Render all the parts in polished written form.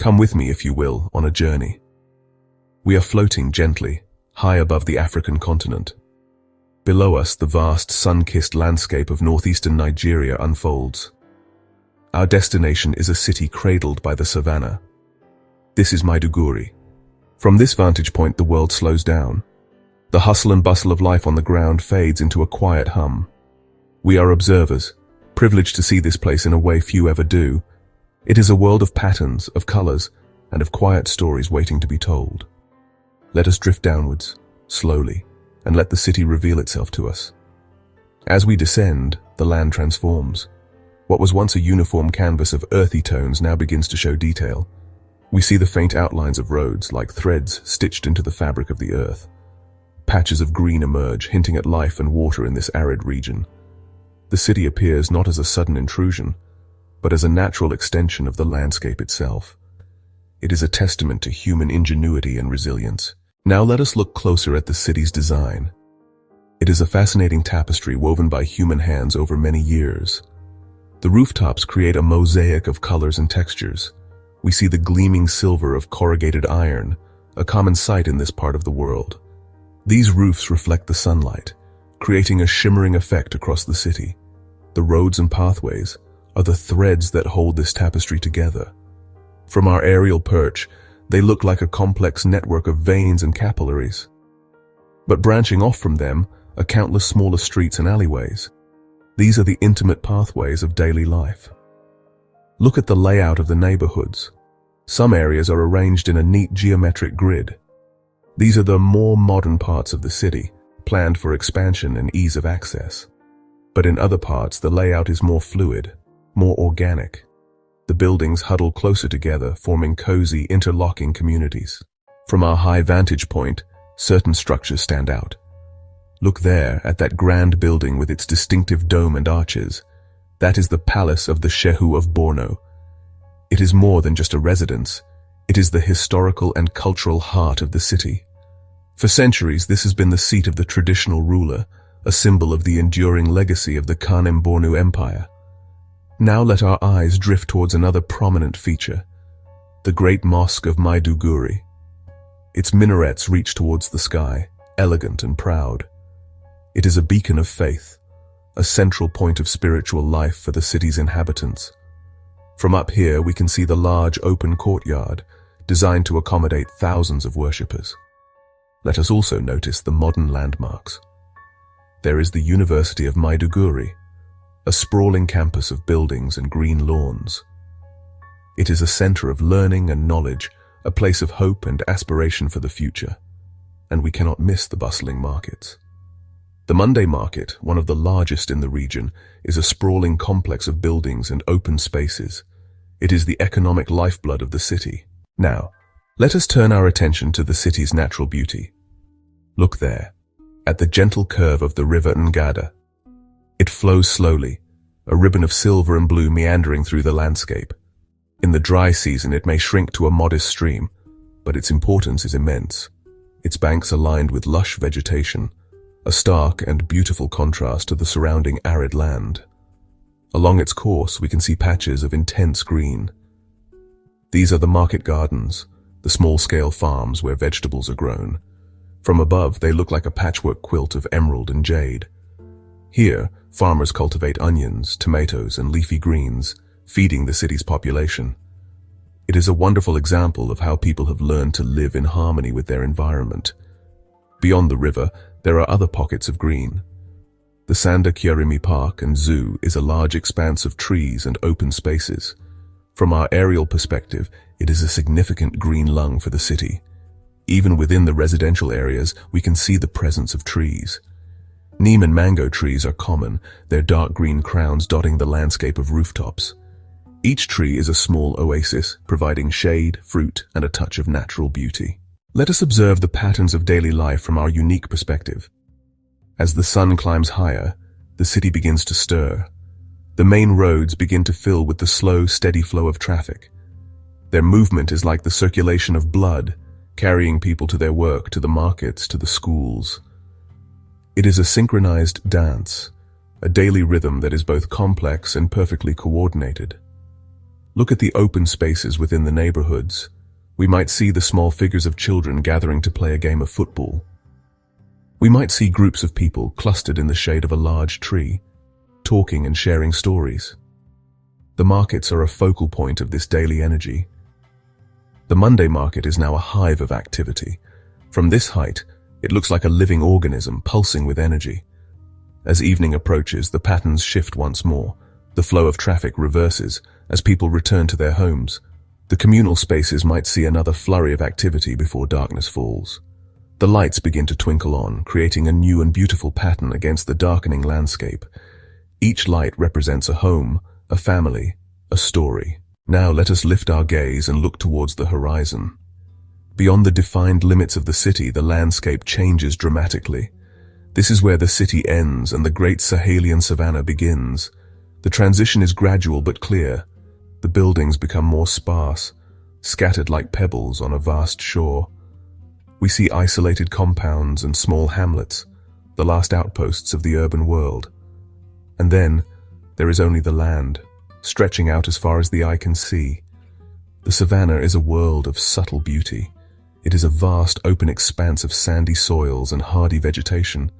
Come with me, if you will, on a journey. We are floating gently, high above the African continent. Below us, the vast, sun-kissed landscape of northeastern Nigeria unfolds. Our destination is a city cradled by the Savannah. This is Maiduguri. From this vantage point, the world slows down. The hustle and bustle of life on the ground fades into a quiet hum. We are observers, privileged to see this place in a way few ever do. It is a world of patterns, of colors, and of quiet stories waiting to be told. Let us drift downwards, slowly, and let the city reveal itself to us. As we descend, the land transforms. What was once a uniform canvas of earthy tones now begins to show detail. We see the faint outlines of roads, like threads stitched into the fabric of the earth. Patches of green emerge, hinting at life and water in this arid region. The city appears not as a sudden intrusion, but as a natural extension of the landscape itself. It is a testament to human ingenuity and resilience. Now let us look closer at the city's design. It is a fascinating tapestry woven by human hands over many years. The rooftops create a mosaic of colors and textures. We see the gleaming silver of corrugated iron, a common sight in this part of the world. These roofs reflect the sunlight, creating a shimmering effect across the city. The roads and pathways are the threads that hold this tapestry together. From our aerial perch, they look like a complex network of veins and capillaries. But branching off from them are countless smaller streets and alleyways. These are the intimate pathways of daily life. Look at the layout of the neighborhoods. Some areas are arranged in a neat geometric grid. These are the more modern parts of the city, planned for expansion and ease of access. But in other parts, the layout is more fluid, more organic. The buildings huddle closer together, forming cozy, interlocking communities. From our high vantage point, certain structures stand out. Look there at that grand building with its distinctive dome and arches. That is the Palace of the Shehu of Borno. It is more than just a residence. It is the historical and cultural heart of the city. For centuries, this has been the seat of the traditional ruler, a symbol of the enduring legacy of the Kanem Bornu Empire. Now let our eyes drift towards another prominent feature, the Great Mosque of Maiduguri. Its minarets reach towards the sky, elegant and proud. It is a beacon of faith, a central point of spiritual life for the city's inhabitants. From up here, we can see the large open courtyard, designed to accommodate thousands of worshippers. Let us also notice the modern landmarks. There is the University of Maiduguri, a sprawling campus of buildings and green lawns. It is a center of learning and knowledge, a place of hope and aspiration for the future. And we cannot miss the bustling markets. The Monday Market, one of the largest in the region, is a sprawling complex of buildings and open spaces. It is the economic lifeblood of the city. Now, let us turn our attention to the city's natural beauty. Look there, at the gentle curve of the river Ngada. It flows slowly, a ribbon of silver and blue meandering through the landscape. In the dry season, it may shrink to a modest stream, but its importance is immense. Its banks are lined with lush vegetation, a stark and beautiful contrast to the surrounding arid land. Along its course, we can see patches of intense green. These are the market gardens, the small-scale farms where vegetables are grown. From above, they look like a patchwork quilt of emerald and jade. Here, farmers cultivate onions, tomatoes, and leafy greens, feeding the city's population. It is a wonderful example of how people have learned to live in harmony with their environment. Beyond the river, there are other pockets of green. The Sanda Kyarimi Park and Zoo is a large expanse of trees and open spaces. From our aerial perspective, it is a significant green lung for the city. Even within the residential areas, we can see the presence of trees. Neem and mango trees are common, their dark green crowns dotting the landscape of rooftops. Each tree is a small oasis, providing shade, fruit, and a touch of natural beauty. Let us observe the patterns of daily life from our unique perspective. As the sun climbs higher, the city begins to stir. The main roads begin to fill with the slow, steady flow of traffic. Their movement is like the circulation of blood, carrying people to their work, to the markets, to the schools. It is a synchronized dance, a daily rhythm that is both complex and perfectly coordinated. Look at the open spaces within the neighborhoods. We might see the small figures of children gathering to play a game of football. We might see groups of people clustered in the shade of a large tree, talking and sharing stories. The markets are a focal point of this daily energy. The Monday market is now a hive of activity. From this height, it looks like a living organism pulsing with energy. As evening approaches, the patterns shift once more. The flow of traffic reverses as people return to their homes. The communal spaces might see another flurry of activity before darkness falls. The lights begin to twinkle on, creating a new and beautiful pattern against the darkening landscape. Each light represents a home, a family, a story. Now let us lift our gaze and look towards the horizon. Beyond the defined limits of the city, the landscape changes dramatically. This is where the city ends and the great Sahelian Savannah begins. The transition is gradual but clear. The buildings become more sparse, scattered like pebbles on a vast shore. We see isolated compounds and small hamlets, the last outposts of the urban world. And then, there is only the land, stretching out as far as the eye can see. The savannah is a world of subtle beauty. It is a vast open expanse of sandy soils and hardy vegetation.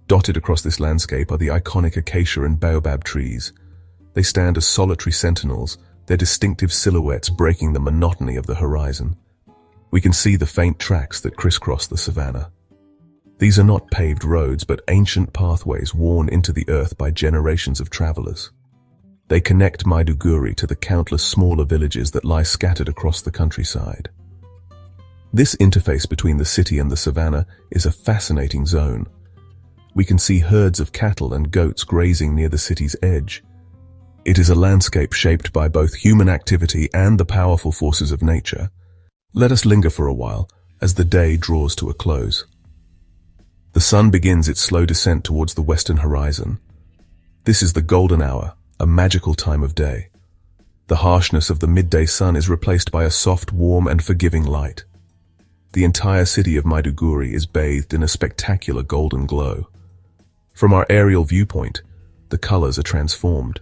Dotted across this landscape are the iconic acacia and baobab trees. They stand as solitary sentinels, their distinctive silhouettes breaking the monotony of the horizon. We can see the faint tracks that crisscross the savannah. These are not paved roads, but ancient pathways worn into the earth by generations of travelers. They connect Maiduguri to the countless smaller villages that lie scattered across the countryside. This interface between the city and the savannah is a fascinating zone. We can see herds of cattle and goats grazing near the city's edge. It is a landscape shaped by both human activity and the powerful forces of nature. Let us linger for a while as the day draws to a close. The sun begins its slow descent towards the western horizon. This is the golden hour, a magical time of day. The harshness of the midday sun is replaced by a soft, warm, and forgiving light. The entire city of Maiduguri is bathed in a spectacular golden glow. From our aerial viewpoint, the colors are transformed.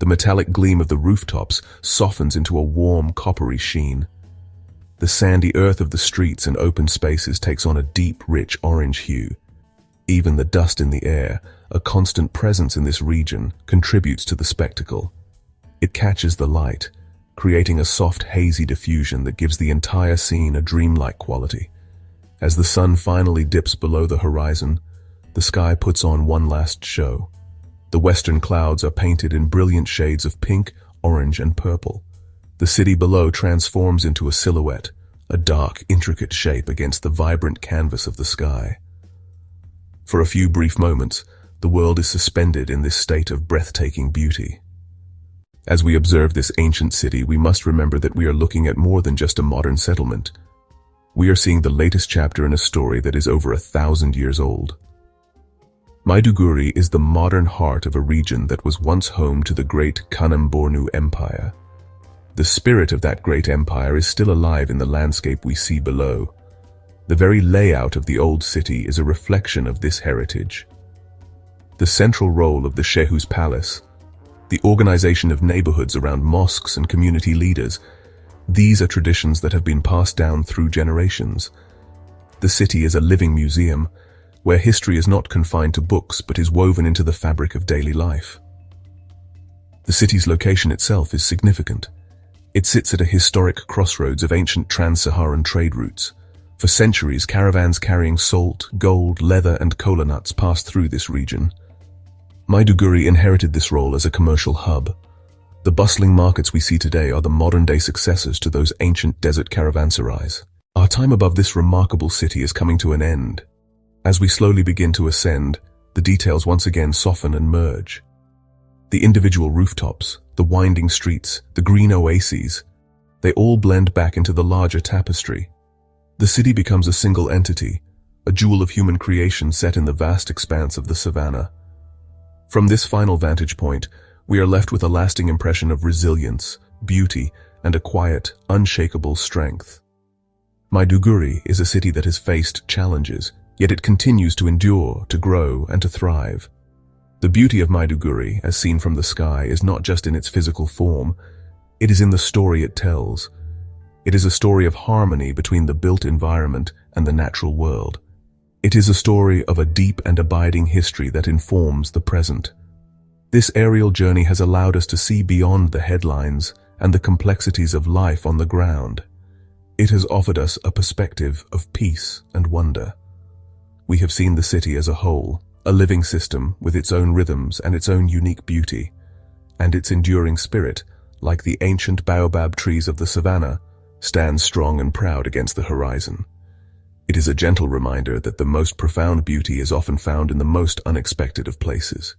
The metallic gleam of the rooftops softens into a warm, coppery sheen. The sandy earth of the streets and open spaces takes on a deep, rich orange hue. Even the dust in the air, a constant presence in this region, contributes to the spectacle. It catches the light, creating a soft, hazy diffusion that gives the entire scene a dreamlike quality. As the sun finally dips below the horizon, the sky puts on one last show. The western clouds are painted in brilliant shades of pink, orange, and purple. The city below transforms into a silhouette, a dark, intricate shape against the vibrant canvas of the sky. For a few brief moments, the world is suspended in this state of breathtaking beauty. As we observe this ancient city, we must remember that we are looking at more than just a modern settlement. We are seeing the latest chapter in a story that is over 1,000 years old. Maiduguri is the modern heart of a region that was once home to the great Kanem-Bornu Empire. The spirit of that great empire is still alive in the landscape we see below. The very layout of the old city is a reflection of this heritage. The central role of the Shehu's palace, the organization of neighborhoods around mosques and community leaders, these are traditions that have been passed down through generations. The city is a living museum, where history is not confined to books but is woven into the fabric of daily life. The city's location itself is significant. It sits at a historic crossroads of ancient trans-Saharan trade routes. For centuries, caravans carrying salt, gold, leather, and kola nuts passed through this region. Maiduguri inherited this role as a commercial hub. The bustling markets we see today are the modern-day successors to those ancient desert caravanserais. Our time above this remarkable city is coming to an end. As we slowly begin to ascend, the details once again soften and merge. The individual rooftops, the winding streets, the green oases, they all blend back into the larger tapestry. The city becomes a single entity, a jewel of human creation set in the vast expanse of the savannah. From this final vantage point, we are left with a lasting impression of resilience, beauty, and a quiet, unshakable strength. Maiduguri is a city that has faced challenges, yet it continues to endure, to grow, and to thrive. The beauty of Maiduguri, as seen from the sky, is not just in its physical form. It is in the story it tells. It is a story of harmony between the built environment and the natural world. It is a story of a deep and abiding history that informs the present. This aerial journey has allowed us to see beyond the headlines and the complexities of life on the ground. It has offered us a perspective of peace and wonder. We have seen the city as a whole, a living system with its own rhythms and its own unique beauty, and its enduring spirit, like the ancient baobab trees of the Savannah, stands strong and proud against the horizon. It is a gentle reminder that the most profound beauty is often found in the most unexpected of places.